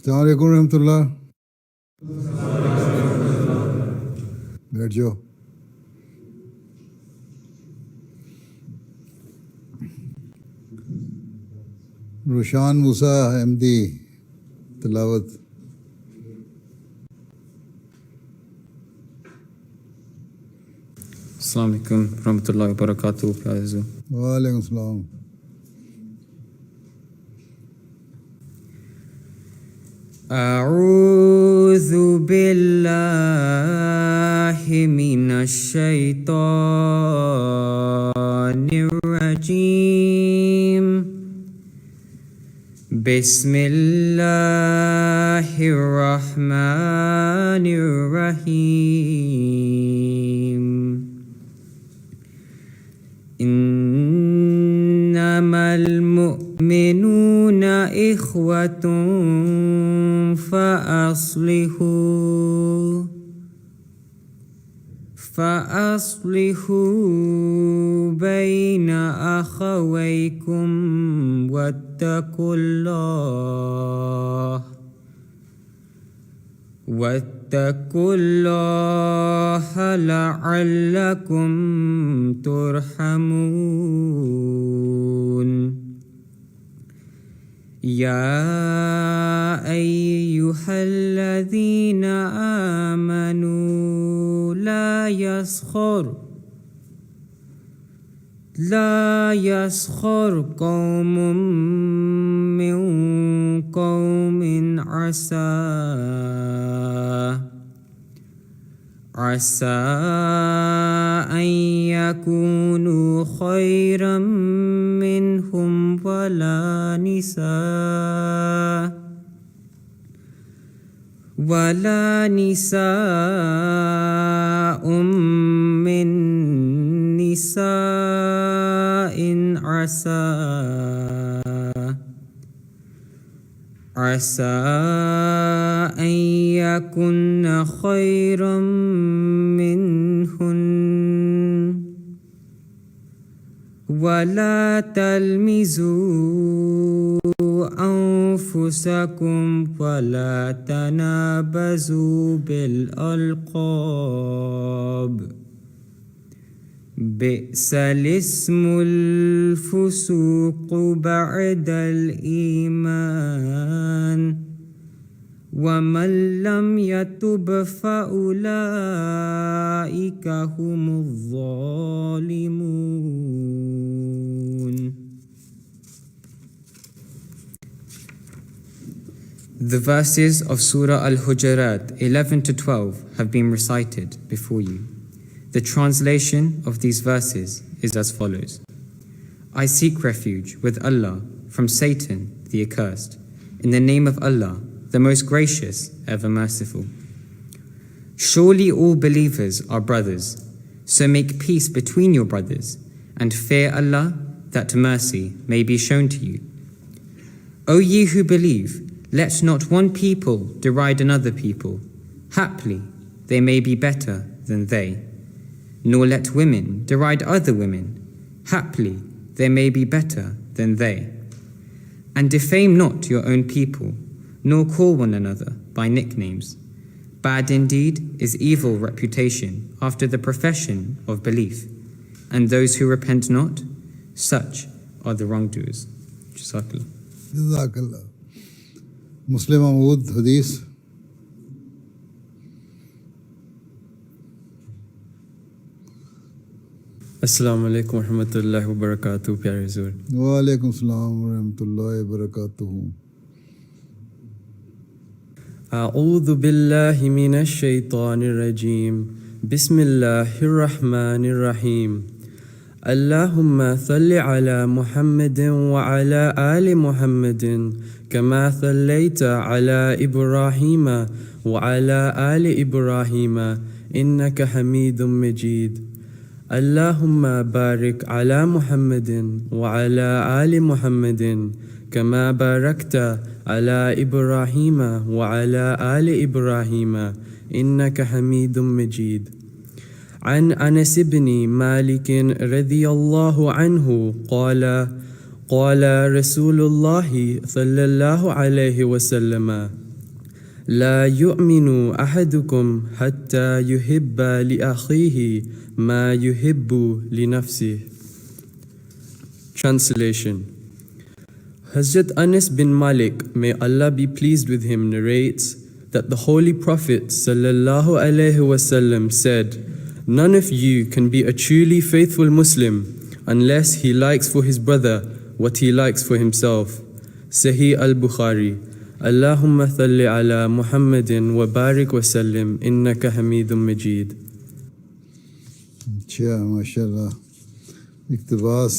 السلام علیکم ورحمۃ اللہ. بیٹھ جاؤ. روشان موسیٰ احمدی تلاوت. السلام علیکم ورحمۃ اللہ وبرکاتہ. وعلیکم السلام. اعوذ باللہ من الشیطان الرجیم. بسم اللہ الرحمن الرحیم. انما المؤمنون اخوة فأصلحوا بين أخويكم واتقوا الله لعلكم ترحمون. يا أيها الذين آمنوا لا يسخر قوم من قوم عسى أن يكونوا خيرا منهم ولا نساء من نساء عسى أن يكن خيرا منهن. ولا تلمزوا أنفسكم ولا تنابزوا بالألقاب. بئس الاسم الفسوق بعد الإيمان ومن لم يتب فأولئك هم الظالمون. The verses of Surah Al-Hujurat 11 to 12 have been recited before you. The translation of these verses is as follows. I seek refuge with Allah from Satan the accursed. In the name of Allah, the most gracious, ever merciful. Surely all believers are brothers, so make peace between your brothers, and fear Allah, that mercy may be shown to you. O ye who believe, let not one people deride another people. Haply they may be better than they. Nor let women deride other women. Haply they may be better than they. And defame not your own people, nor call one another by nicknames. Bad indeed is evil reputation after the profession of belief, and those who repent not, such are the wrongdoers. Jazakallah. جزاک اللہ. مسلم محمود حدیث. السلام علیکم ورحمۃ اللہ وبرکاتہ. پیارے حضور. وعلیکم السلام ورحمۃ اللہ وبرکاتہ. اعوذ باللہ من الشیطان الرجیم. بسم اللہ الرحمن الرحیم. اللہم صل علی محمد وعلی آل محمد کما صلیت علی ابراہیم وعلی آل ابراہیم انک حمید مجید. اللہم بارک علی محمد وعلی آل محمد کما بارکت علی ابراہیم وعلی آل ابراہیم انک حمید مجید. عن انس بن مالک رضی اللہ عنہ قال رسول اللہ صلی اللہ علیہ وسلم لا يؤمن أحدكم حتى يحب لأخيه ما يحب لنفسه. Translation. Hazrat Anas bin Malik, may Allah be pleased with him, narrates that the Holy Prophet sallallahu alaihi wasallam said, "None of you can be a truly faithful Muslim unless he likes for his brother what he likes for himself." Sahih al-Bukhari. Allahumma thalli ala Muhammadin wa barik wa sallim innaka hamidun majid. اچھا ماشاء اللہ. اقتباس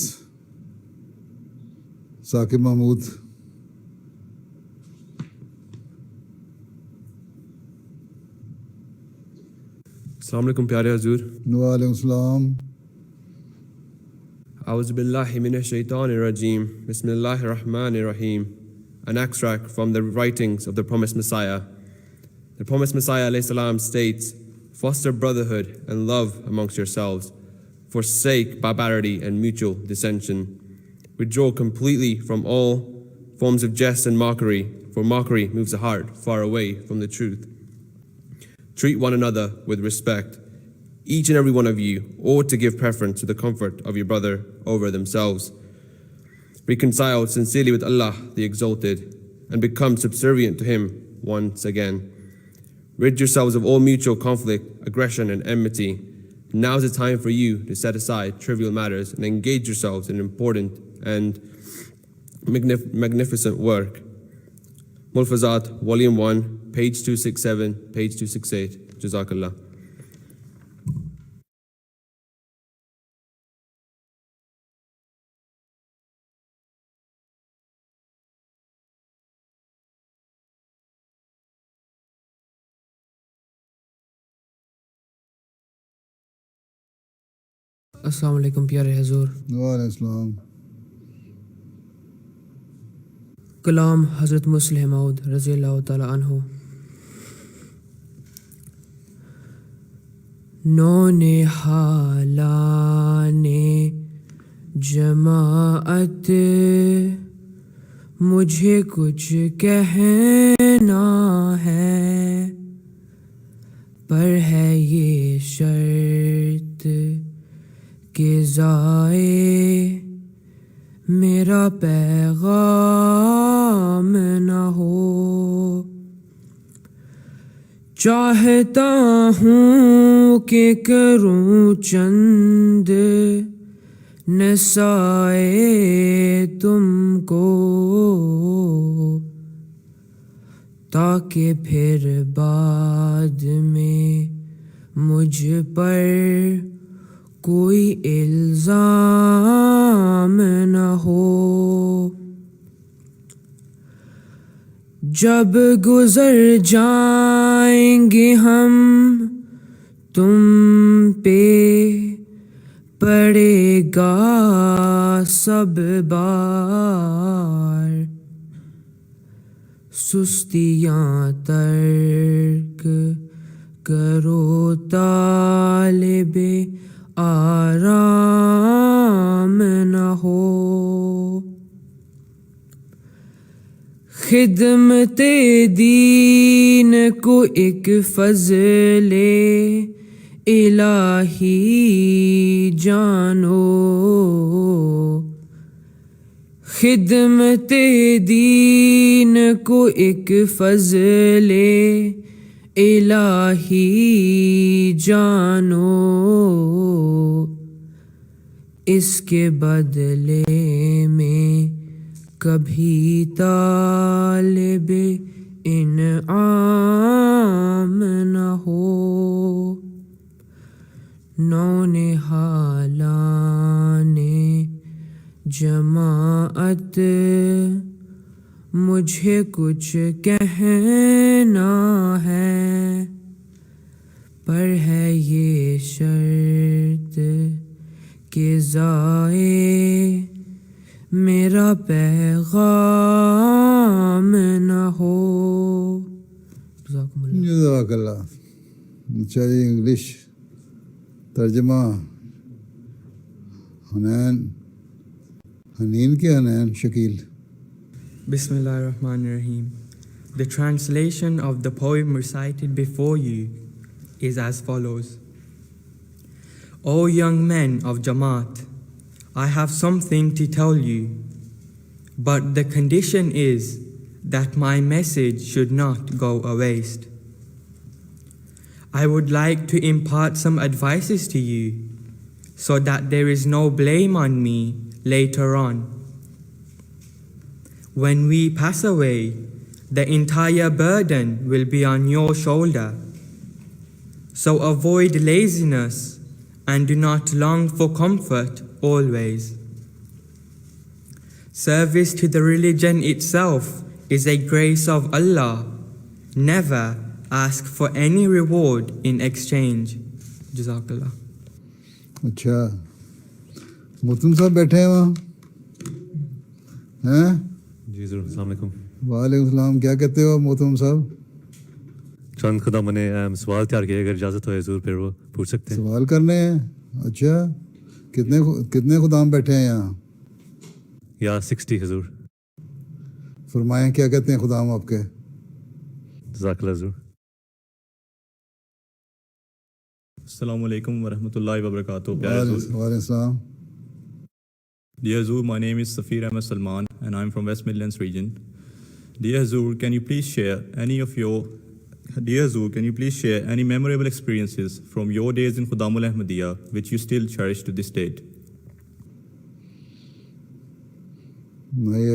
ثاقب محمود. السلام علیکم پیارے حضور. وعلیکم السلام. اعوذ باللہ من الشیطان الرجیم. بسم اللہ الرحمن الرحیم. An extract from the writings of the promised Messiah. The promised Messiah alayhi salam states, "Foster brotherhood and love amongst yourselves. Forsake barbarity and mutual dissension. Withdraw completely from all forms of jest and mockery, for mockery moves the heart far away from the truth. Treat one another with respect. Each and every one of you ought to give preference to the comfort of your brother over themselves. Reconcile sincerely with Allah the Exalted, and become subservient to Him once again. Rid yourselves of all mutual conflict, aggression, and enmity. Now is the time for you to set aside trivial matters and engage yourselves in important and magnificent work." Mulfazat, Volume 1, page 267, page 268. Jazakallah. السلام علیکم پیارے حضور. وعلیکم السلام. کلام حضرت مسلم موعود رضی اللہ تعالیٰ عنہ. نونہالان جماعت مجھے کچھ کہنا ہے، پر ہے یہ شرط کہ ضائع میرا پیغام نہ ہو. چاہتا ہوں کہ کروں چند نصائح تم کو، تاکہ پھر بعد میں مجھ پر کوئی الزام نہ ہو. جب گزر جائیں گے ہم تم پہ پڑے گا سب بار، سستیاں ترک کرو طالب آرام نہ ہو. خدمت دین کو ایک فضل الہی جانو، خدمت دین کو ایک فضل الہی جانو. اس کے بدلے میں کبھی طالب انعام نہ ہو. نونہالان جماعت مجھے کچھ کہنا ہے، پر ہے یہ شرط کہ ضائع میرا پیغام نہ ہو. جزاک اللہ. اچھا جی، انگلش ترجمہ. حنین کے حنین Shakeel. Bismillah ar-Rahman ar-Rahim. The translation of the poem recited before you is as follows. O young men of Jamaat, I have something to tell you, but the condition is that my message should not go a waste. I would like to impart some advices to you so that there is no blame on me later on. When we pass away, the entire burden will be on your shoulder. So avoid laziness and do not long for comfort always. Service to the religion itself is a grace of Allah. Never ask for any reward in exchange. Jazakallah. اچھا محتم صاحب بیٹھے ہیں وہاں ہیں؟ جی ضرور. السلام علیکم. وعلیکم السلام. کیا کہتے ہو محتم صاحب؟ چند خدا میں نے سوال تیار کیا، اگر اجازت ہو حضور پھر وہ پوچھ سکتے ہیں. سوال کرنے ہیں؟ اچھا کتنے خدام بیٹھے ہیں یہاں؟ یا 60 حضور. فرمائیں کیا کہتے ہیں خدام آپ کے؟ جزاک اللہ حضور. السلام علیکم ورحمۃ اللہ وبرکاتہ. وعلیکم السلام. Dear Hazur, my name is Safir Ahmed Salman and I'm from West Midlands region. Dear Hazur, can you please share any memorable experiences from your days in Khudamul Ahmadiyya which you still cherish to this date?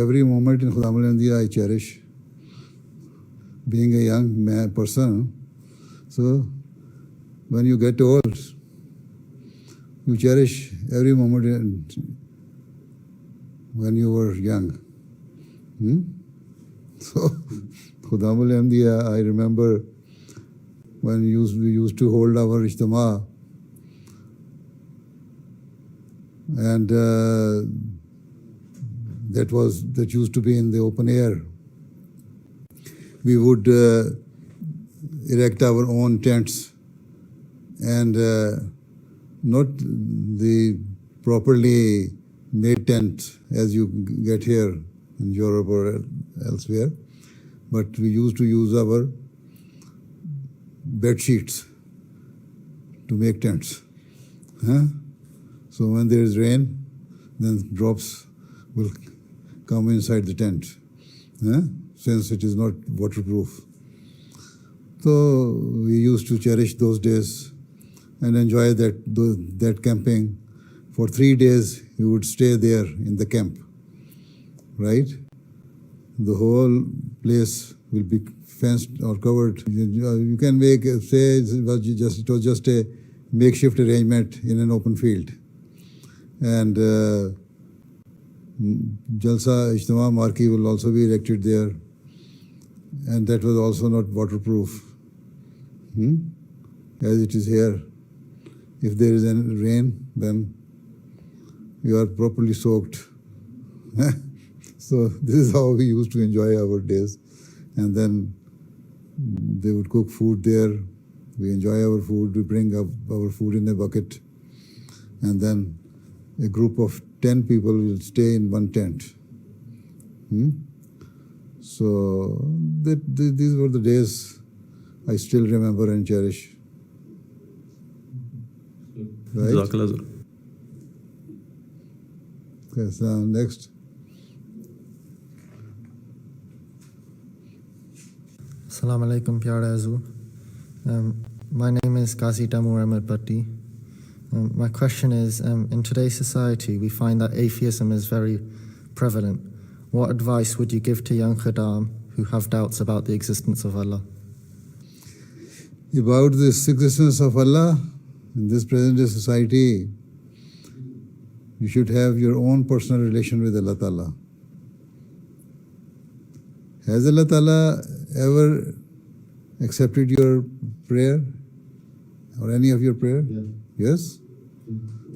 Every moment in Khudamul Ahmadiyya I cherish. Being a young person, so when you get old, you cherish every moment when you were young. So, Khudamul Ahmadiyya, I remember when we used to hold our ijtima, and that used to be in the open air. We would erect our own tents, and not the properly made tent as you get here in Europe or elsewhere, but we used to use our bed sheets to make tents. So when there is rain, then drops will come inside the tent, since it is not waterproof. So we used to cherish those days and enjoy that camping. For 3 days we would stay there in the camp, right? The whole place will be fenced or covered. You can say it was just a makeshift arrangement in an open field. And Jalsa Ijtima Marquee will also be erected there, and that was also not waterproof, as it is here. If there is any rain, then you are properly soaked. So this is how we used to enjoy our days. And then they would cook food there. We enjoy our food. We bring up our food in a bucket. And then a group of 10 people will stay in one tent. So these were the days I still remember and cherish. Right? جزاک اللہ حضور. Okay, so next. Assalamu alaikum, Pyara Azur. My name is Qazi Tamur Ahmed Bhatti. My question is, in today's society, we find that atheism is very prevalent. What advice would you give to young Khadam who have doubts about the existence of Allah? About the existence of Allah in this present day society, you should have your own personal relation with Allah Ta'ala. Has Allah Ta'ala ever accepted your prayer or any of your prayer? Yes?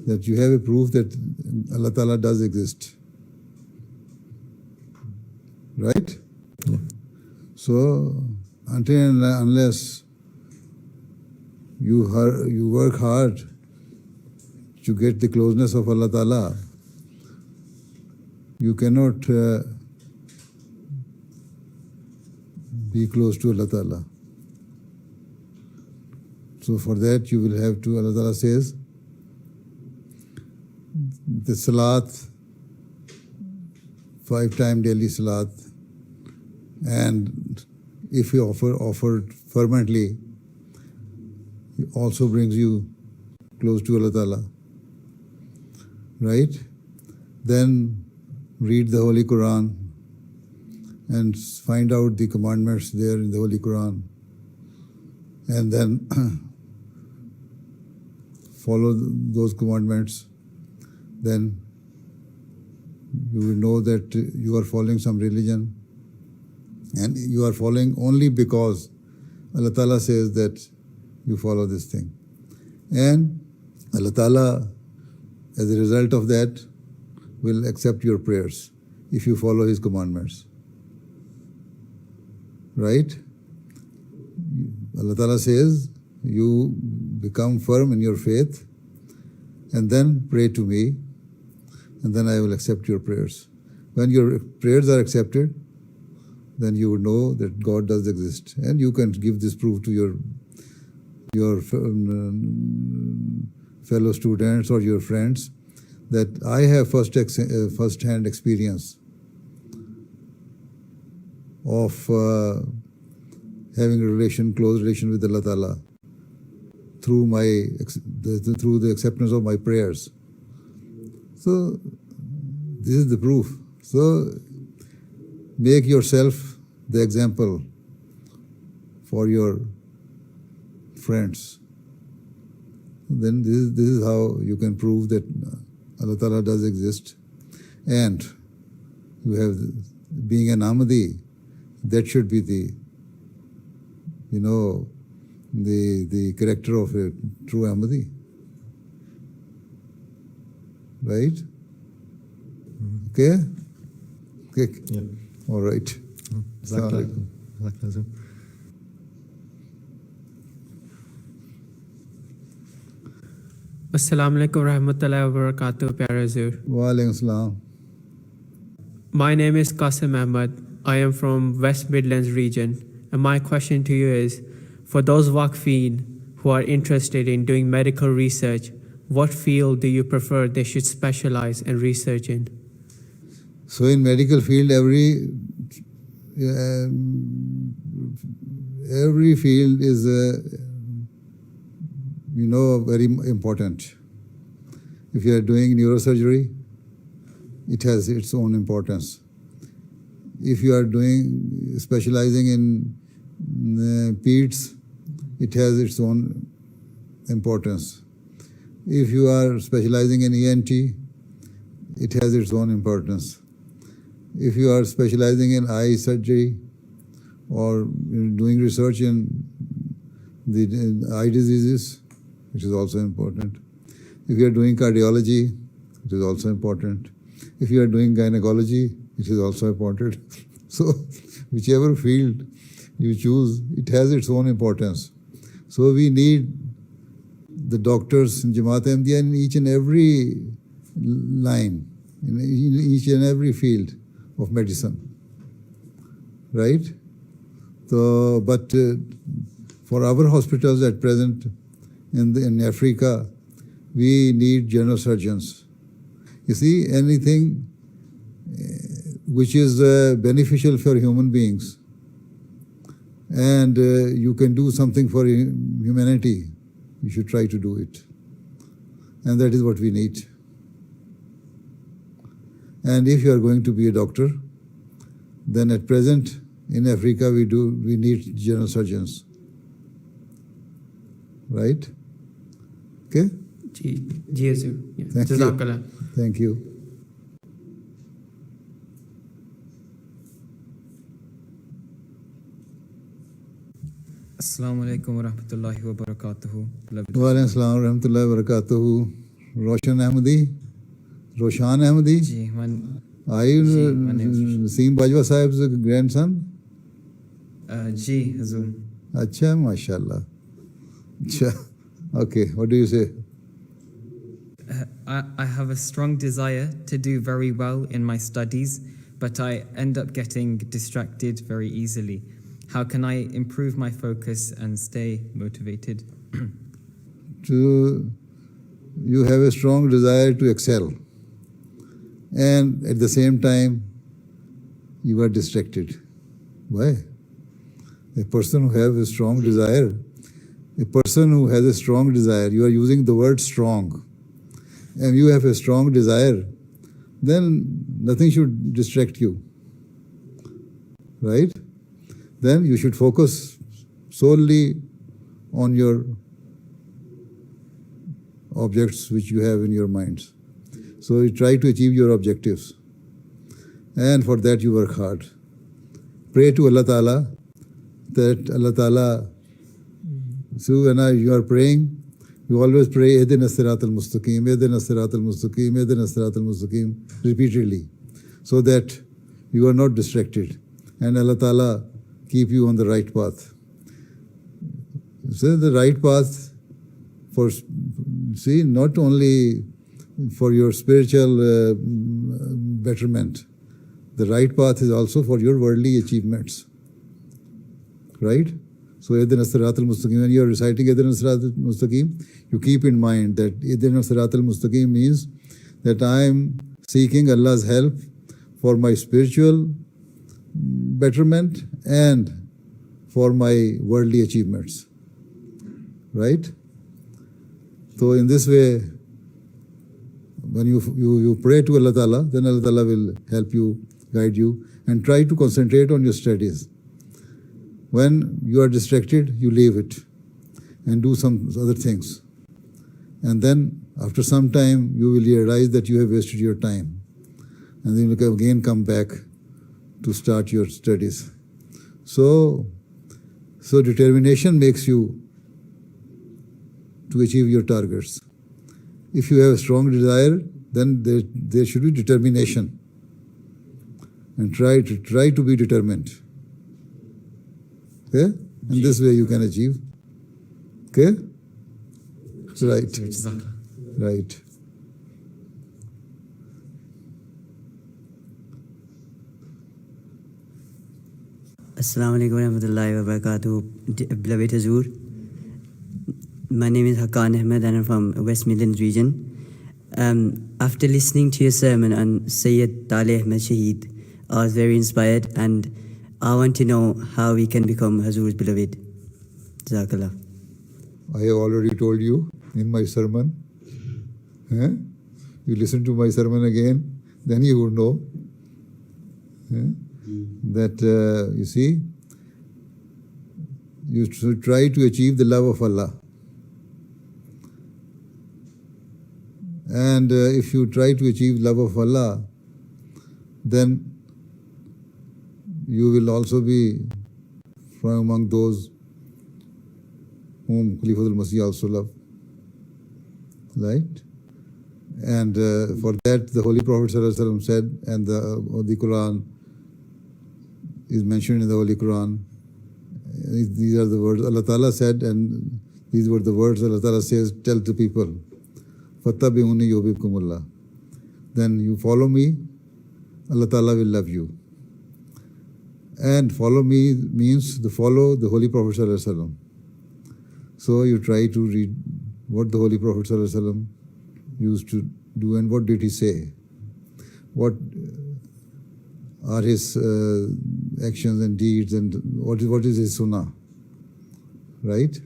That you have a proof that Allah Ta'ala does exist. Right? So, until and unless you work hard to get the closeness of Allah Ta'ala, you cannot be close to Allah Ta'ala. So for that you will have to, Allah Ta'ala says, the salat, 5-time daily salat, and if you offered fervently, it also brings you close to Allah Ta'ala. Right? Then read the Holy Quran and find out the commandments there in the Holy Quran, and then follow those commandments. Then you will know that you are following some religion, and you are following only because Allah Ta'ala says that you follow this thing. And Allah Ta'ala, as a result of that, will accept your prayers if you follow His commandments. Right? Allah Ta'ala says, you become firm in your faith and then pray to me, and then I will accept your prayers. When your prayers are accepted, then you will know that God does exist. And you can give this proof to your fellow students or your friends that I have first-hand experience of having a close relation with Allah Ta'ala through the acceptance of my prayers. So this is the proof. So make yourself the example for your friends. Then this is how you can prove that Allah Ta'ala does exist. And you have, being an Ahmadi, that should be the character of a true Ahmadi. Right? Okay? Okay. Yeah. All right. Assalamu alaikum. Jazakallah. Assalamu alaikum warahmatullahi wabarakatuh, Pyare Hazur. Wa alaikum salam. My name is Qasim Ahmad. I am from West Midlands region, and my question to you is, for those Waqfeen who are interested in doing medical research, what field do you prefer they should specialize and research in? So in medical field, every field is very important. If you are doing neurosurgery, it has its own importance. If you are specializing in peds, it has its own importance. If you are specializing in ENT, it has its own importance. If you are specializing in eye surgery or doing research in the eye diseases, which is also important. If you are doing cardiology, it is also important. If you are doing gynecology, it is also important. So whichever field you choose, it has its own importance. So we need the doctors in Jamaat Ahmadiyya in each and every line, in each and every field of medicine. Right? So, but for our hospitals at present in Africa, we need general surgeons. You see, anything which is beneficial for human beings, and you can do something for humanity, you should try to do it. And that is what we need. And if you are going to be a doctor, then at present in Africa we need general surgeons. Right? Okay? Ji Hazur. Yeah. Thank you. Jazakallah. Thank you. Assalamu alaikum wa rahmatullahi wa barakatuhu. Wa alaikum salam wa rahmatullahi wa barakatuhu. Roshan Ahmadi? Roshan Ahmadi? Ji, Are you my name is Roshan. Naseem Bajwa Sahib's grandson? Ji Hazur. Acha, mashallah. Acha. Okay, what do you say? I have a strong desire to do very well in my studies, but I end up getting distracted very easily. How can I improve my focus and stay motivated? You have a strong desire to excel, and at the same time, you are distracted. Why? A person who has a strong desire, you are using the word strong, and you have a strong desire, then nothing should distract you, right? Then you should focus solely on your objects which you have in your minds. So you try to achieve your objectives, and for that you work hard. Pray to Allah Ta'ala that Allah Ta'ala, so when you are praying, you always pray Ihdina Siratal Mustaqim, Ihdina Siratal Mustaqim, Ihdina Siratal Mustaqim repeatedly, so that you are not distracted, and Allah Ta'ala keep you on the right path. So the right path for, not only for your spiritual betterment, the right path is also for your worldly achievements, right? So Ihdina Siratal Mustaqim, when you are reciting Ihdina Siratal Mustaqim, you keep in mind that Ihdina Siratal Mustaqim means that I am seeking Allah's help for my spiritual betterment and for my worldly achievements, right? So in this way, when you pray to Allah Ta'ala, then Allah Ta'ala will help you, guide you, and try to concentrate on your studies. When you are distracted, you leave it and do some other things. And then after some time, you will realize that you have wasted your time. And then you will again come back to start your studies. So determination makes you to achieve your targets. If you have a strong desire, then there should be determination. And try to be determined. Okay? And this way you can achieve. Okay? Right. Right. Assalamu alaikum warahmatullahi wabarakatuh, beloved Hazur. My name is Haqqan Ahmed and I'm from West Midlands region. After listening to your sermon on Sayyid Talih Ahmed Shaheed, I was very inspired and I want to know how we can become Hazur's beloved. Jazakallah. I have already told you in my sermon. You listen to my sermon again, then you would know that, you see, you should try to achieve the love of Allah. And if you try to achieve love of Allah, then you will also be from among those whom Khalifatul Masih also loved. Right? And for that, the Holy Prophet ﷺ said, and the Quran is mentioned in the Holy Quran. These are the words Allah Ta'ala said, and these were the words Allah Ta'ala says, tell to people, Fattabi'uni yubibkumullah. Then you follow me, Allah Ta'ala will love you. And follow me means to follow the Holy Prophet ﷺ. So you try to read what the Holy Prophet ﷺ used to do and what did he say. What are his actions and deeds and what is his sunnah, right?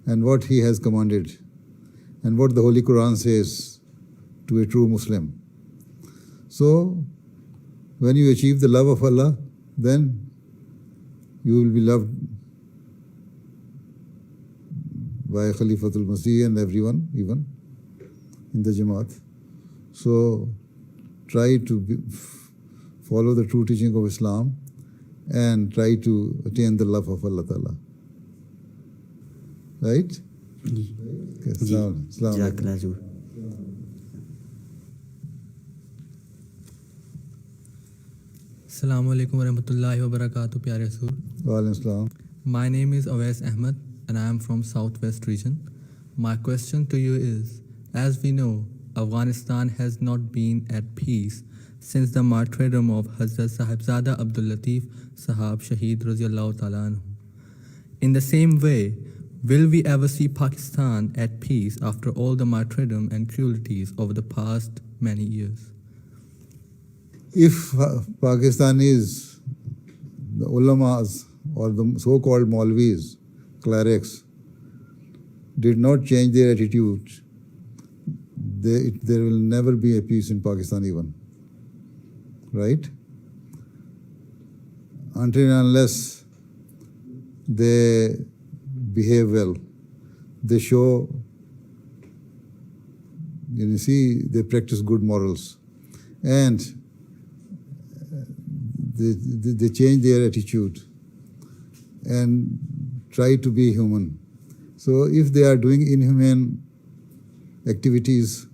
And what he has commanded and what the Holy Quran says to a true Muslim. So when you achieve the love of Allah, then you will be loved by Khalifatul Masih and everyone, even in the Jamaat. So try to follow the true teaching of Islam and try to attain the love of Allah Ta'ala. Right? Okay. Jazakallah Hazur. Assalamu alaikum warahmatullahi wabarakatuh, Pyare Hazur. Wa alaikum assalam. My name is Awais Ahmed and I am from Southwest region. My question to you is, as we know, Afghanistan has not been at peace since the martyrdom of Hazrat Sahibzada Abdul Latif Sahab Shaheed Raziallahu Ta'ala anhu. In the same way, will we ever see Pakistan at peace after all the martyrdom and cruelties over the past many years? If Pakistanis, the ulamas or the so-called Maulvis, clerics, did not change their attitude, there will never be a peace in Pakistan even. Right? Until and unless they behave well, they show, they practice good morals, and they change their attitude and try to be human. So if they are doing inhumane activities,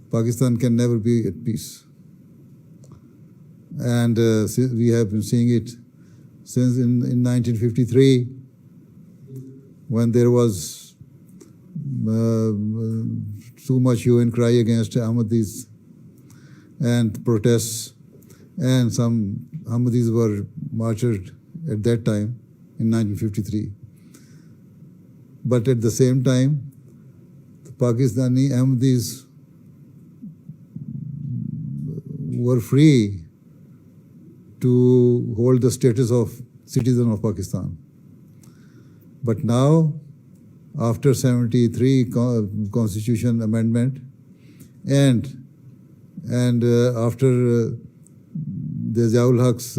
Pakistan can never be at peace. And we have been seeing it since in 1953, when there was too much hue and cry against Ahmadis and protests, and some Ahmadis were martyred at that time in 1953. But at the same time, the Pakistani Ahmadis were free to hold the status of citizen of Pakistan. But now, after 73 Constitution Amendment and after the Ziaul Haq's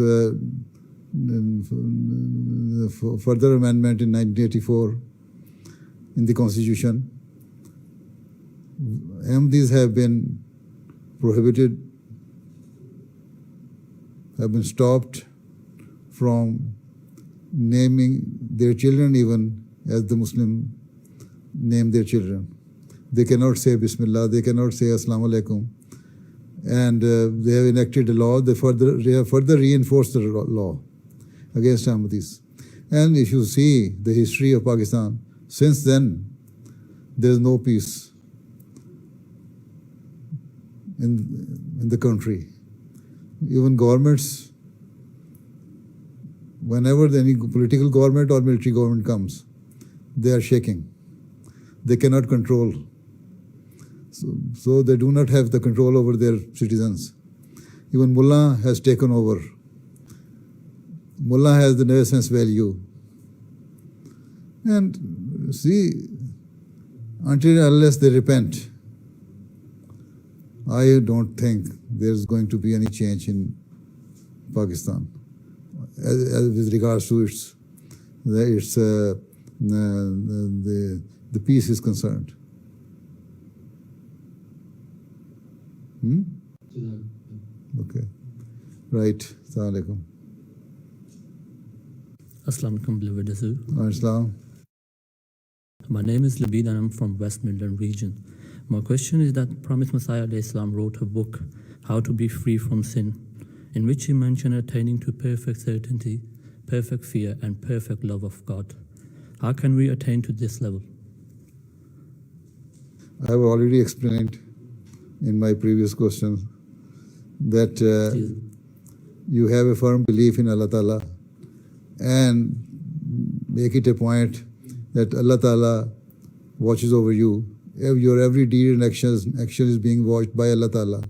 further amendment in 1984 in the Constitution, Ahmadis have been prohibited, have been stopped from naming their children even as the Muslim name their children. They cannot say Bismillah, they cannot say Assalamu Alaikum. And they have enacted a law, they have further reinforced the law against Ahmadis. And if you see the history of Pakistan, since then, there is no peace in the country. Even governments, whenever any political government or military government comes, they are shaking. They cannot control. So they do not have the control over their citizens. Even Mullah has taken over. Mullah has the nuisance value. And see, until and unless they repent, I don't think there's going to be any change in Pakistan as with regards to the peace is concerned. Okay. Right. Assalamu alaikum. Assalamu alaikum, beloved Azur. Assalam. My name is Labid and I'm from West Midland region. My question is that Promised Messiah ﷺ wrote a book, How to Be Free from Sin, in which he mentioned attaining to perfect certainty, perfect fear, and perfect love of God. How can we attain to this level? I have already explained in my previous question that you have a firm belief in Allah Ta'ala and make it a point that Allah Ta'ala watches over you. Your every deed and action is being watched by Allah Ta'ala.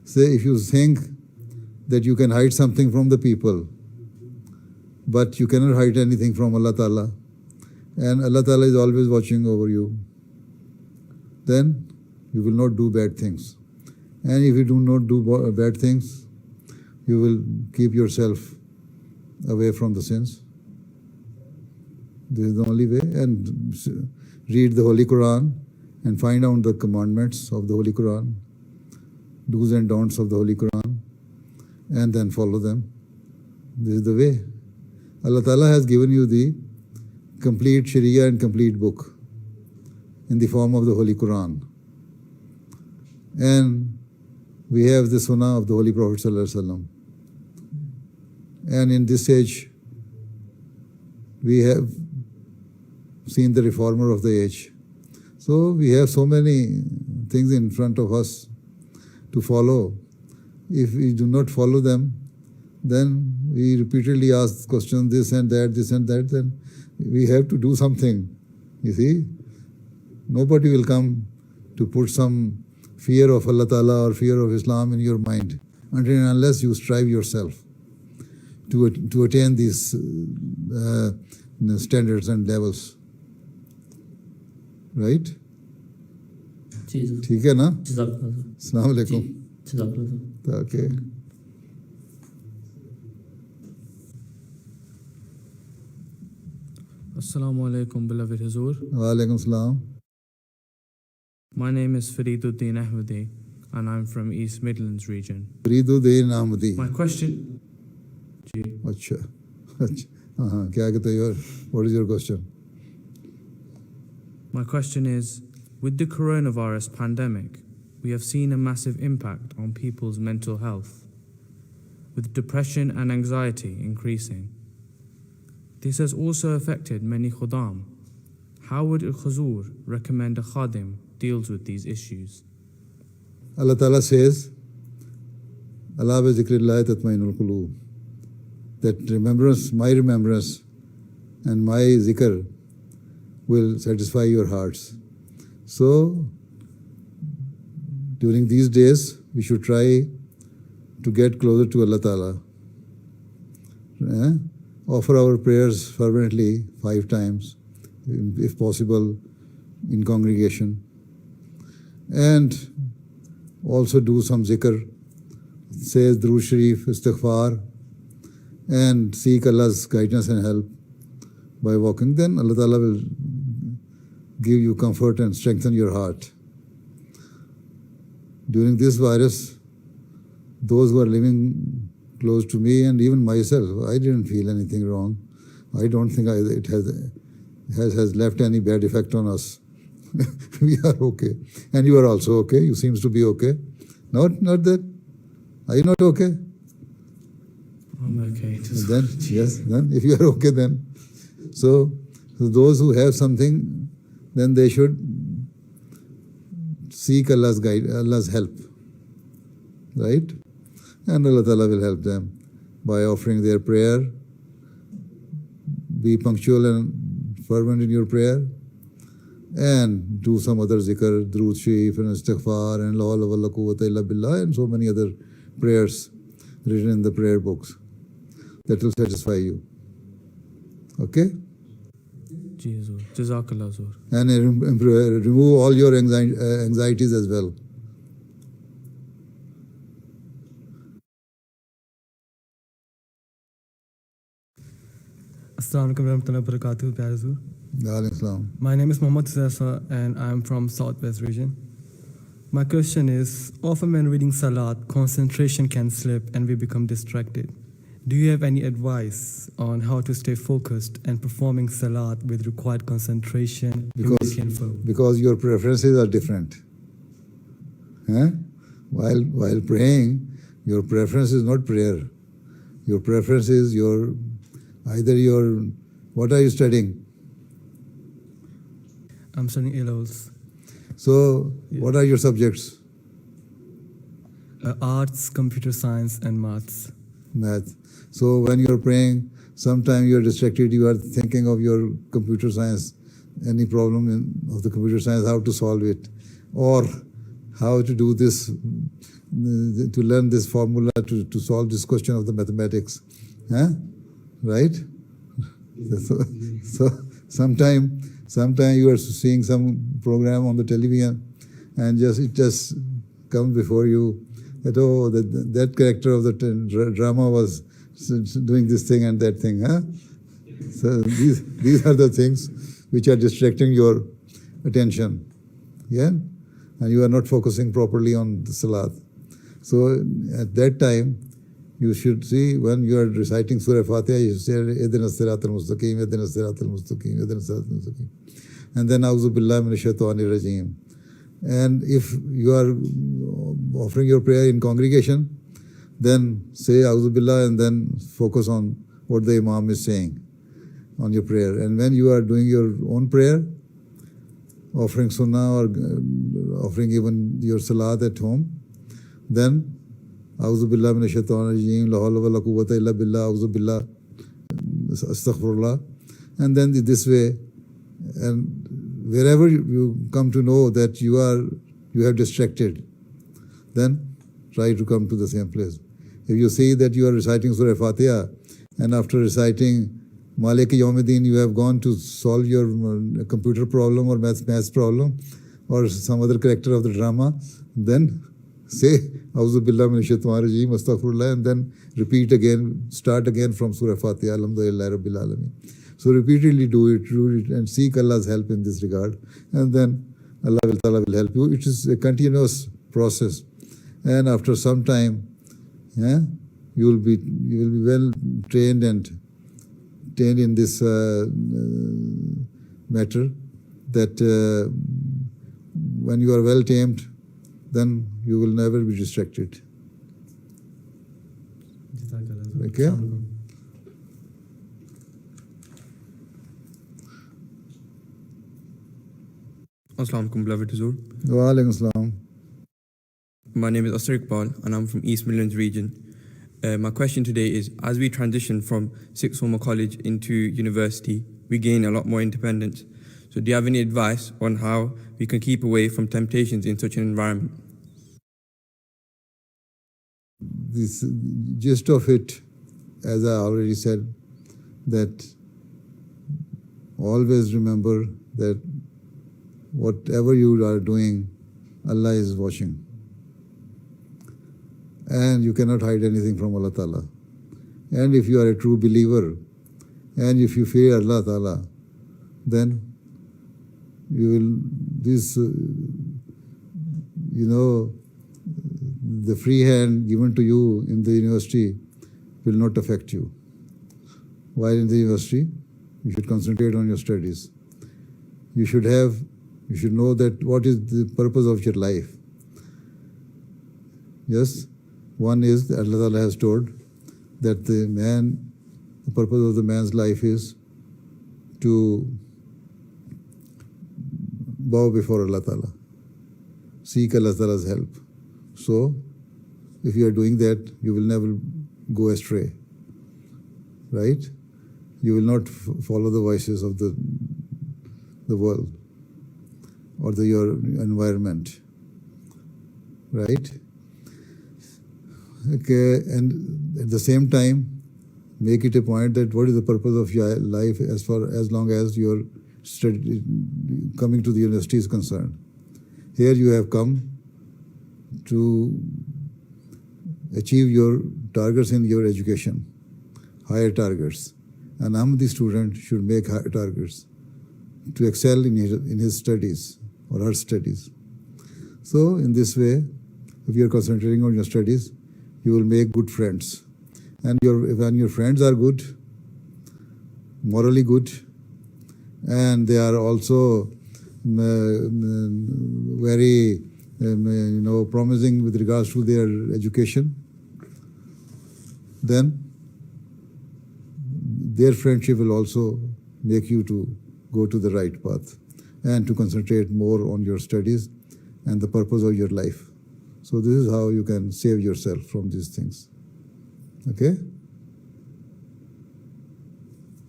Say, if you think that you can hide something from the people, but you cannot hide anything from Allah Ta'ala, and Allah Ta'ala is always watching over you, then you will not do bad things. And if you do not do bad things, you will keep yourself away from the sins. This is the only way. And read the Holy Quran and find out the commandments of the Holy Quran, do's and don'ts of the Holy Quran, and then follow them. This is the way. Allah Ta'ala has given you the complete Sharia and complete book in the form of the Holy Quran. And we have the Sunnah of the Holy Prophet Sallallahu Alaihi Wasallam. And in this age, we have seen the reformer of the age. So we have so many things in front of us to follow. If we do not follow them, then we repeatedly ask questions, this and that, then we have to do something. You see, nobody will come to put some fear of Allah Ta'ala or fear of Islam in your mind until and unless you strive yourself to attain these standards and levels. Right? ٹھیک ہے نا؟ السلام علیکم. Okay. Assalamu alaikum, beloved Hazur. Walaikum salam. My name is Fariduddin Ahmadi, and I'm from East Midlands region. Fariduddin Ahmadi. My question... Acha. Kya kehte ho? What is your question? My question is, with the coronavirus pandemic, we have seen a massive impact on people's mental health, with depression and anxiety increasing. This has also affected many khuddam. How would a Huzur recommend a khadim deals with these issues? Allah Ta'ala says, Allah bi zikrillahi tatmainul qulub. That remembrance, my remembrance and my zikr will satisfy your hearts. So, during these days, we should try to get closer to Allah Ta'ala. Offer our prayers fervently 5 times, if possible, in congregation. And also do some zikr, say Durood Sharif, istighfar, and seek Allah's guidance and help by walking. Then Allah Ta'ala will give you comfort and strengthen your heart. During this virus, those who are living close to me and even myself, I didn't feel anything wrong. I don't think it has left any bad effect on us. We are okay. And you are also okay. You seems to be okay. Not that. Are you not okay? I'm okay. Then, yes, then if you are okay then. So those who have something, then they should seek Allah's guide, Allah's help. Right? And Allah Ta'ala will help them by offering their prayer. Be punctual and fervent in your prayer. And do some other zikr, Durood Sharif and istighfar and la hawla wa la quwwata illa billah and so many other prayers written in the prayer books. That will satisfy you. Okay? Jazakallah Hazur. And remove all your anxieties as well. Assalamu alaikum warahmatullahi wabarakatuh, Pyare Hazur. My name is Mohammad Sasa and I am from Southwest region. My question is, often when reading Salat, concentration can slip and we become distracted. Do you have any advice on how to stay focused and performing Salat with required concentration? Because your preferences are different. While praying, your preference is not prayer. Your preference is what are you studying? I'm studying A-levels. So, what are your subjects? Arts, computer science, and maths. Math. So, when you're praying, sometimes you're distracted, you are thinking of your computer science, any problem of the computer science, how to solve it, or how to do this, to learn this formula to solve this question of the mathematics. Right? So sometime you are seeing some program on the television and it just comes before you that that character of the drama was doing this thing and that thing. So these are the things which are distracting your attention. Yeah? And you are not focusing properly on the Salat. So at that time, you should see when you are reciting Surah Fatiha, you say, Ihdinas siratal mustaqim, Ihdinas siratal mustaqim, Ihdinas siratal mustaqim. And then, A'udhu billahi minash shaitanir rajim. And if you are offering your prayer in congregation, then say A'udhu billah and then focus on what the Imam is saying on your prayer. And when you are doing your own prayer, offering sunnah or offering even your salat at home, then A'udhu Billah Minash Shaitanir Rajeem, La Hawla Wala Quwwata Illa Billah, A'udhu Billah, Astaghfirullah. And then this way, and wherever you come to know that you have distracted, then try to come to the same place. If you see that you are reciting Surah Fatiha, and after reciting Malik Yawmiddin, you have gone to solve your computer problem or maths problem or some other character of the drama, then say A'udhu Billah Minash Shaitanir Rajeem, Astaghfirullah, and then repeat again, start again from Surah Fatiha, Alhamdulillah Rabbil Alameen. So repeatedly do it and seek Allah's help in this regard, and then Allah Ta'ala will help you. It is a continuous process, and after some time, you will be well trained in this matter, that when you are well tamed, then you will never be distracted. Okay? Assalamu alaikum, beloved Huzur. Wa alaikum assalam. My name is Asar Iqbal and I'm from East Midlands region. My question today is, as we transition from sixth form of college into university, we gain a lot more independence. So do you have any advice on how we can keep away from temptations in such an environment? This gist of it, as I already said, that always remember that whatever you are doing, Allah is watching. And you cannot hide anything from Allah Ta'ala. And if you are a true believer, and if you fear Allah Ta'ala, then you will, the free hand given to you in the university will not affect you. While in the university, you should concentrate on your studies. You should know that what is the purpose of your life. Yes, one is that Allah Ta'ala has told that the purpose of the man's life is to bow before Allah Ta'ala, seek Allah Ta'ala's help. So, if you are doing that, you will never go astray, right? You will not follow the voices of the world or your environment, right? Okay, and at the same time, make it a point that what is the purpose of your life as long as your study, coming to the university is concerned. Here you have come to achieve your targets in your education, higher targets. And the student should make higher targets to excel in his studies or her studies. So in this way, if you are concentrating on your studies, you will make good friends. And when your friends are good, morally good, and they are also very promising with regards to their education, then their friendship will also make you to go to the right path and to concentrate more on your studies and the purpose of your life. So this is how you can save yourself from these things. Okay?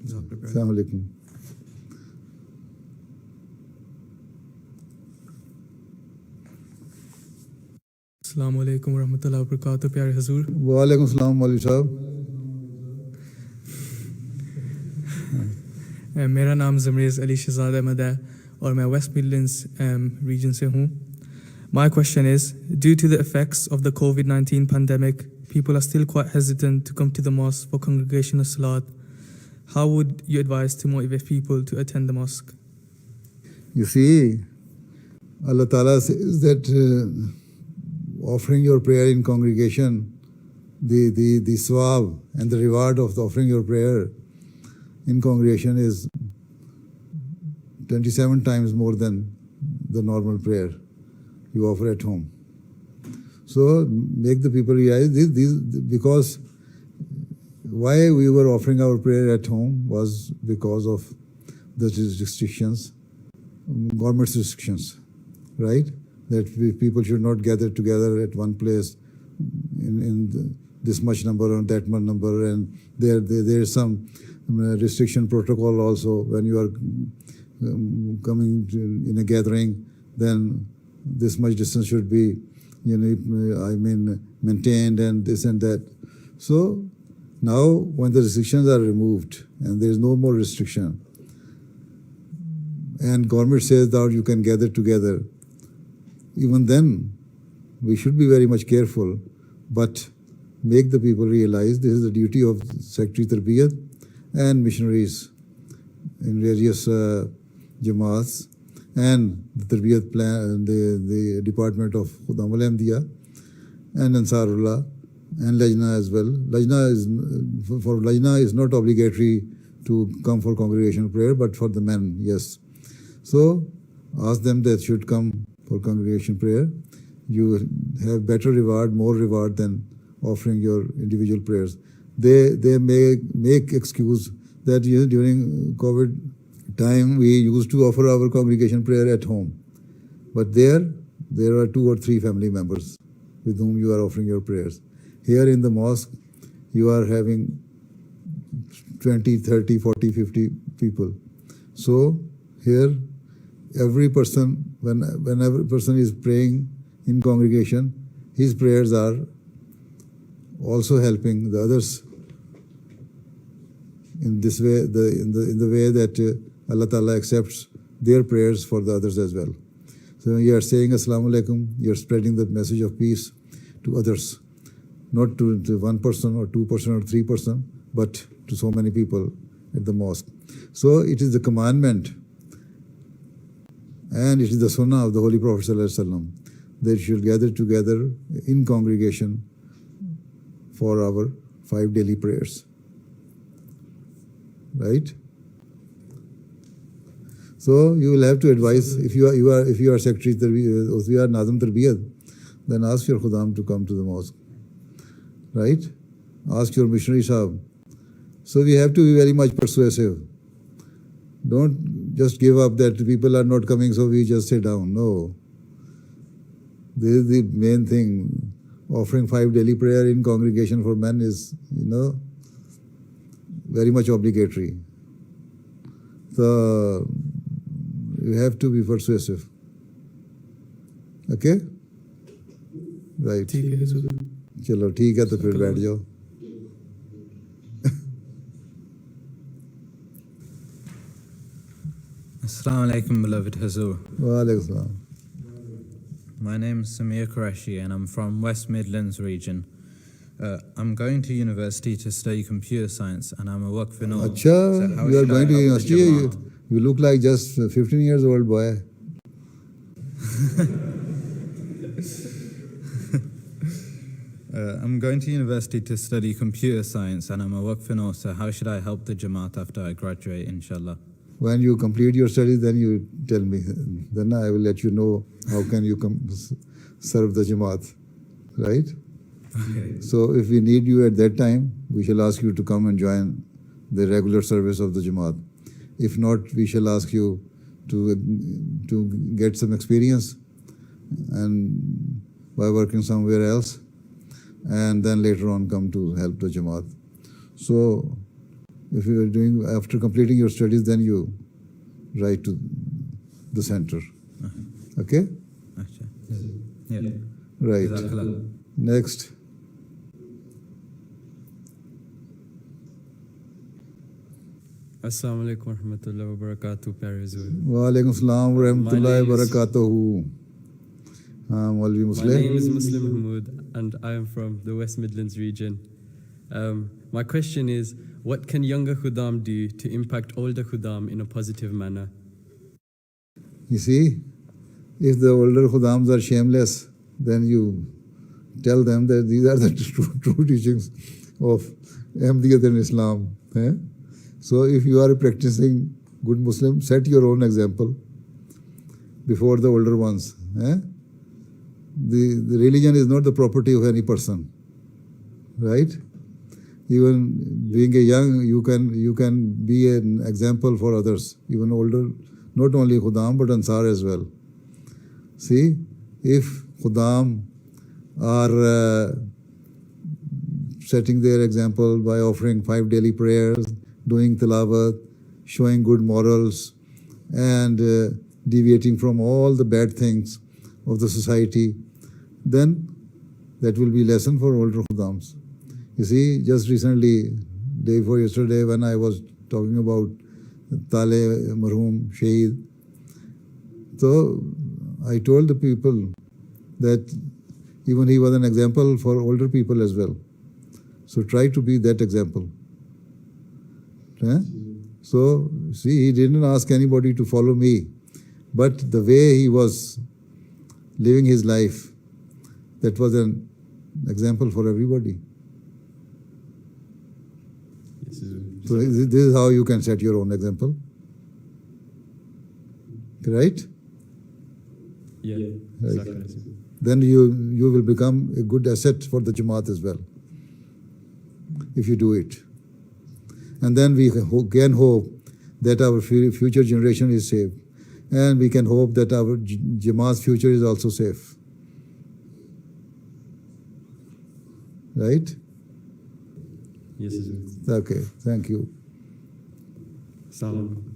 Assalamu alaikum. Assalamu alaikum wa rahmatullahi wa barakatuh, pyare Hazur. Wa alaikum assalam, Maulvi Sahab. میرا نام زمریز علی شہزاد احمد ہے اور میں waste میڈلینڈس region سے ہوں. My question is, due to the effects of the COVID-19 pandemic, people are still quite hesitant to come to the mosque for congregational salat. How would you advise to motivate people to attend the mosque? You see, Allah Ta'ala says that offering your prayer in congregation, the sawab and the reward of offering your prayer in congregation is 27 times more than the normal prayer you offer at home. So make the people realize this, because why we were offering our prayer at home was because of the restrictions, government's restrictions, right? That people should not gather together at one place this much number or that much number, and there is some restriction protocol also. When you are coming in a gathering, then this much distance should be, maintained, and this and that. So now when the restrictions are removed and there is no more restriction, and government says that you can gather together, even then we should be very much careful, but make the people realize this is the duty of Secretary Tarbiyat and missionaries in various Jamaats and the Tarbiyat plan, the Department of Khuddam al-Ahmadiyya and Ansarullah and Lajna as well. Lajna is not obligatory to come for congregational prayer, but for the men, yes. So ask them that should come for congregation prayer. You have better reward, more reward than offering your individual prayers. They may make excuse that during COVID time we used to offer our congregation prayer at home, but there are 2 or 3 family members with whom you are offering your prayers. Here in the mosque, you are having 20, 30, 40, 50 people. So here, every person, whenever person is praying in congregation, his prayers are also helping the others in this way, in the way that Allah Ta'ala accepts their prayers for the others as well. So when you are saying Assalamu Alaikum, you are spreading the message of peace to others, not to 1 person or 2 person or 3 person, but to so many people at the mosque. So it is the commandment and it is the sunnah of the Holy Prophet ﷺ that you should gather together in congregation for our 5 daily prayers. Right? So you will have to advise, if you are Secretary Tarbiyat, or if you are Nazim Tarbiyat, then ask your Khuddam to come to the mosque. Right? Ask your missionary sahab. So we have to be very much persuasive. Don't just give up that people are not coming, so we just sit down. No. This is the main thing. Offering 5 daily prayer in congregation for men is, very much obligatory. So you have to be persuasive. Okay? Right. چلو ٹھیک ہے تو پھر بیٹھ جاؤ. Assalamu alaikum, beloved Hazur. Wa alaikum salam. My name is Samir Qureshi and I'm from West Midlands region. I'm going to university to study computer science and I'm a Waqf in all. Acha, you are going to university? You look like just 15 years old boy. I'm going to university to study computer science and I'm a Waqf in all, so how should I help the Jamaat after I graduate, inshallah? When you complete your studies, then you tell me. Then I will let you know how can you serve the Jamaat, right? Okay. So if we need you at that time, we shall ask you to come and join the regular service of the Jamaat. If not, we shall ask you to get some experience and by working somewhere else, and then later on come to help the Jamaat. So if you are doing, after completing your studies, then you write to the center. Okay? Yeah. Right. Next. Assalamu alaikum warahmatullahi wabarakatuh, Pyare Hazur. Wa alaikum salam wa rahmatullahi wa barakatuhu. My name is Muslim Mahmood and I am from the West Midlands region. My question is, what can younger Khuddam do to impact older Khuddam in a positive manner? You see, if the older Khuddams are shameless, then you tell them that these are the true teachings of Ahmadiyyat and Islam. So if you are a practicing good Muslim, set your own example before the older ones. The religion is not the property of any person, right? Even being a young, you can be an example for others, even older, not only Khuddam but Ansar as well. See, if Khuddam are setting their example by offering 5 daily prayers, doing tilawat, showing good morals, and deviating from all the bad things of the society, then that will be lesson for older khudams. You see, just recently, day before yesterday, when I was talking about Tale Marhum Shaheed, so I told the people that even he was an example for older people as well. So try to be that example. So, see, he didn't ask anybody to follow me, but the way he was living his life, that was an example for everybody. So this is how you can set your own example. Right? Yeah. Right. Exactly. Then you will become a good asset for the Jamaat as well, if you do it. And then we can hope that our future generation is safe. And we can hope that our Jamaat's future is also safe. Right? Yes, Okay, thank you. Salam.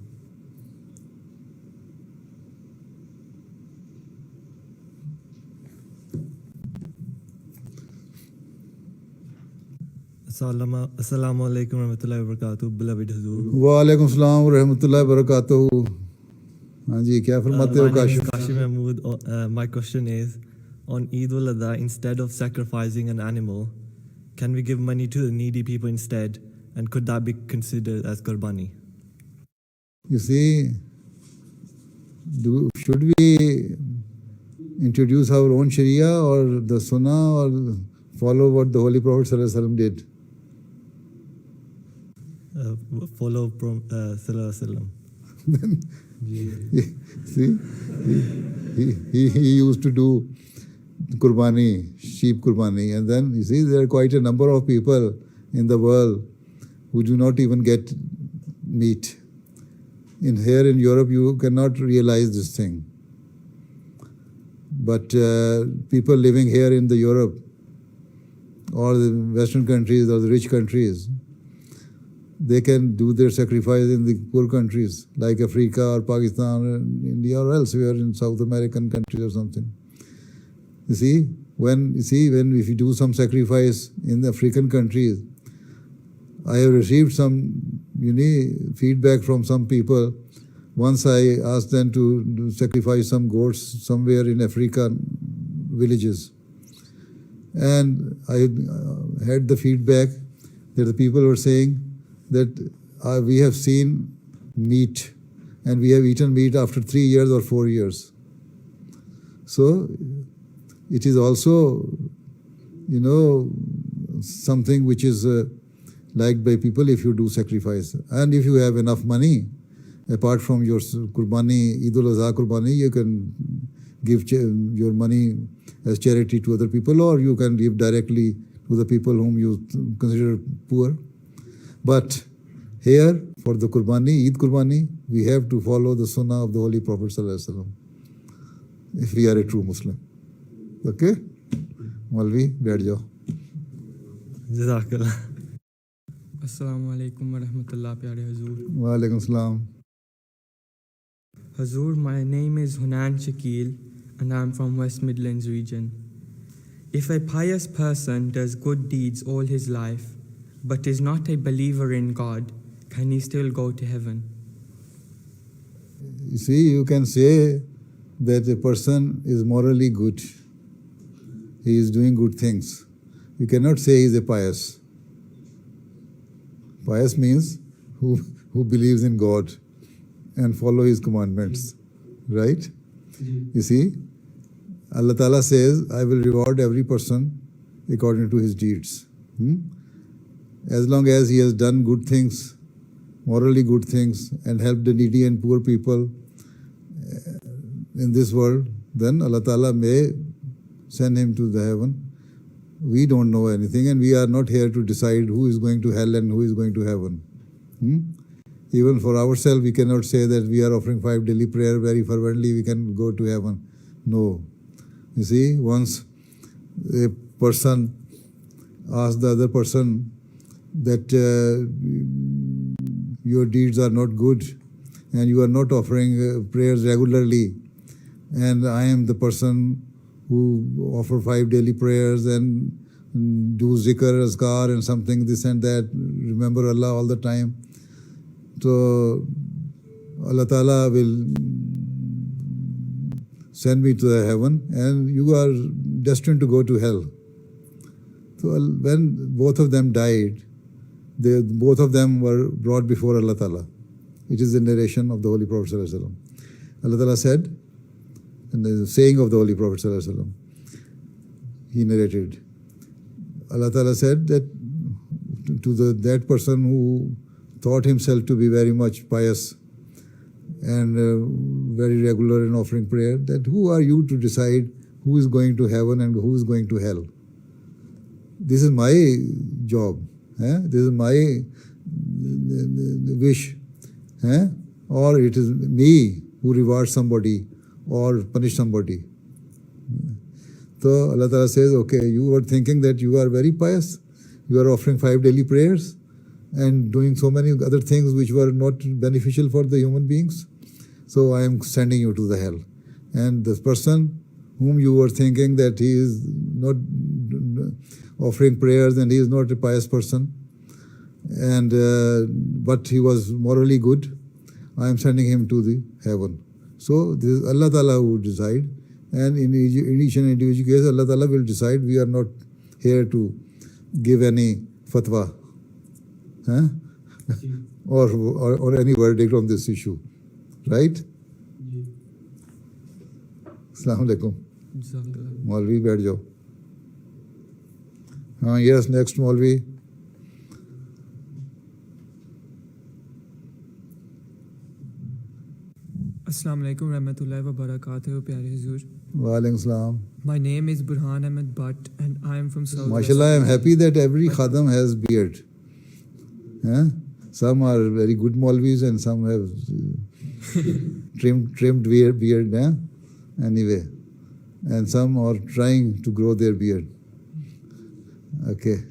Assalamu alaikum warahmatullahi wabarakatuh, beloved Hazur. Wa alaikum salam wa rahmatullahi wa barakatuh. हाँ जी, क्या फरमाते हो Kashif? Kashif Mahmood. My question is, on Eid ul-Adha, instead of sacrificing an animal, can we give money to the needy people instead? And could that be considered as qurbani? You see, should we introduce our own Sharia or the Sunnah or follow what the Holy Prophet ﷺ did? Follow Sallallahu Alaihi Wasallam. See, he used to do Qurbani, sheep Qurbani, and then you see there are quite a number of people in the world who do not even get meat. Here in Europe, you cannot realize this thing. But people living here in the Europe or the Western countries or the rich countries, they can do their sacrifice in the poor countries like Africa or Pakistan or India or elsewhere in South American countries or something. You see, if you do some sacrifice in the African countries, I have received some feedback from some people. Once I asked them to sacrifice some goats somewhere in African villages. And I had the feedback that the people were saying that we have seen meat and we have eaten meat after 3 years or 4 years. So it is also, something which is liked by people if you do sacrifice. And if you have enough money, apart from your Qurbani, Eid ul-Adha Qurbani, you can give your money as charity to other people, or you can give directly to the people whom you consider poor. But here, for the Qurbani, Eid Qurbani, we have to follow the Sunnah of the Holy Prophet ﷺ, if we are a true Muslim. Okay? Malvi, baith jao. Jazakallah. Assalamu alaikum wa rahmatullah, pyare Hazur. Wa alaikum salam. Hazur, my name is Hunan Shakil and I'm from West Midlands region. If a pious person does good deeds all his life but is not a believer in God, can he still go to heaven? You see, you can say that a person is morally good. He is doing good things. You cannot say he is a pious. Pious means who believes in God and follow His commandments, right? You see, Allah Ta'ala says, I will reward every person according to his deeds. As long as he has done good things, morally good things, and helped the needy and poor people in this world, then Allah Ta'ala may send him to the heaven. We don't know anything, and we are not here to decide who is going to hell and who is going to heaven. Even for ourselves, we cannot say that we are offering 5 daily prayer very fervently, we can go to heaven. No. You see, once a person ask the other person that your deeds are not good and you are not offering prayers regularly, and I am the person who offer 5 daily prayers and do zikr, azkar and something, this and that, remember Allah all the time. So Allah Ta'ala will send me to the heaven and you are destined to go to hell. So when both of them died, both of them were brought before Allah Ta'ala. It is the narration of the Holy Prophet Sallallahu Alaihi Wasallam. Allah Ta'ala said, and the saying of the Holy Prophet Sallallahu Alaihi Wasallam, he narrated, Allah Ta'ala said that to that person who thought himself to be very much pious and very regular in offering prayer, that who are you to decide who is going to heaven and who is going to hell? This is my job. This is my wish. Or it is me who rewards somebody or punish somebody. So Allah Ta'ala says, okay, you were thinking that you are very pious, you are offering 5 daily prayers and doing so many other things which were not beneficial for the human beings. So I am sending you to the hell. And this person whom you were thinking that he is not offering prayers and he is not a pious person, and but he was morally good, I am sending him to the heaven. So this is Allah Ta'ala who will decide, and in each and individual case Allah Ta'ala will decide. We are not here to give any fatwa or any verdict on this issue, right? Assalamu alaikum. Maulvi, बैठ जाओ. हाँ, yes, next Maulvi. Assalamu alaikum rahmatullahi wa barakatuh, Pyare Huzur. Wa alaikum salam. My name is Burhan Ahmed Butt and I am from South. MashaAllah, I am happy that every khadam has beard. Some are very good Maulvis and some have trimmed beard. Anyway, and some are trying to grow their beard. Okay.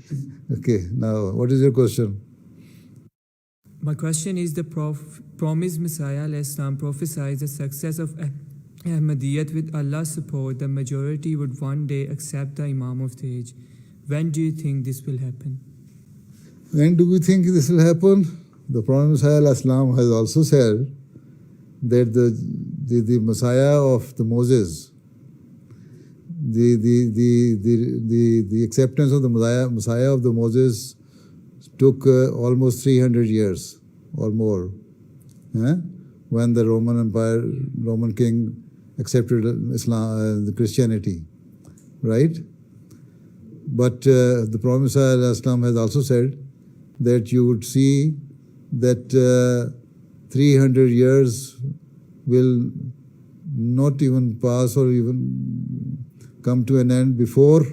Now, what is your question? My question is, the promised Messiah Islam prophesied the success of Ahmadiyyat. With Allah's support, the majority would one day accept the Imam of the age. When do you think this will happen? When do we think this will happen? The Prophet Messiah Islam has also said that the Messiah of the Moses, the acceptance of the Messiah of the Moses took almost 300 years or more, when the Roman king accepted Islam, the Christianity, right? But the Prophet Messiah Islam has also said that you would see that 300 years will not even pass or even come to an end before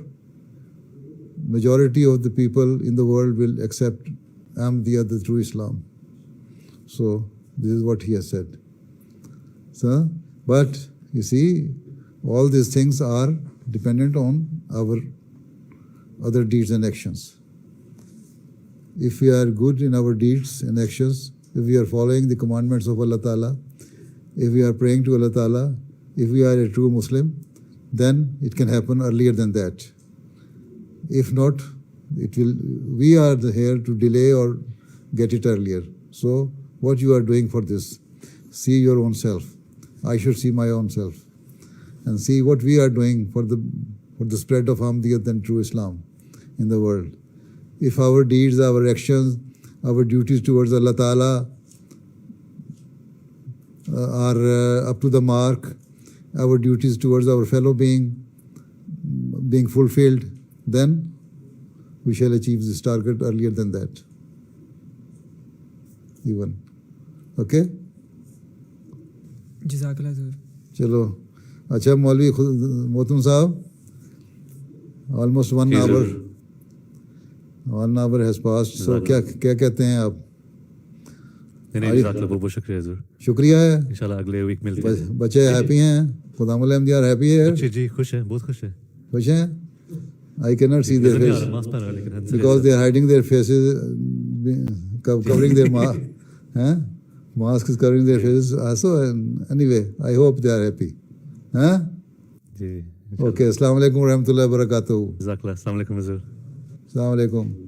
majority of the people in the world will accept Ahmadiyya, the true Islam. So this is what he has said. So, but you see, all these things are dependent on our other deeds and actions. If we are good in our deeds and actions, if we are following the commandments of Allah Ta'ala, if we are praying to Allah Ta'ala, if we are a true Muslim, then it can happen earlier than that. If not, we are here to delay or get it earlier. So what you are doing for this, see your own self. I should see my own self and see what we are doing for the spread of Ahmadiyyat and true Islam in the world. If our deeds, our actions, our duties towards Allah Ta'ala are up to the mark, our duties towards our fellow being fulfilled, then we shall achieve this target earlier than that. Even. Okay? Jazakallah Huzur. Chalo. Acha Maulvi Motum Sahab, almost 1 hour. 1 hour has passed. So क्या कहते हैं आप? बहुत शुक्रिया हुजूर. शुक्रिया है. इंशाल्लाह अगले वीक मिलते हैं. बच्चे हैप्पी हैं? खुदामुल अहमदिया हैप्पी है? जी खुश हैं, बहुत खुश हैं. खुश हैं? I cannot see their face because they are hiding their faces, covering their mask. Mask is covering their faces also. And anyway, I hope they are happy. Okay, Assalamu alaikum wa rahmatullahi wa barakatuh. Jazakallah. Assalamu alaikum, Hazur. Assalamu alaikum.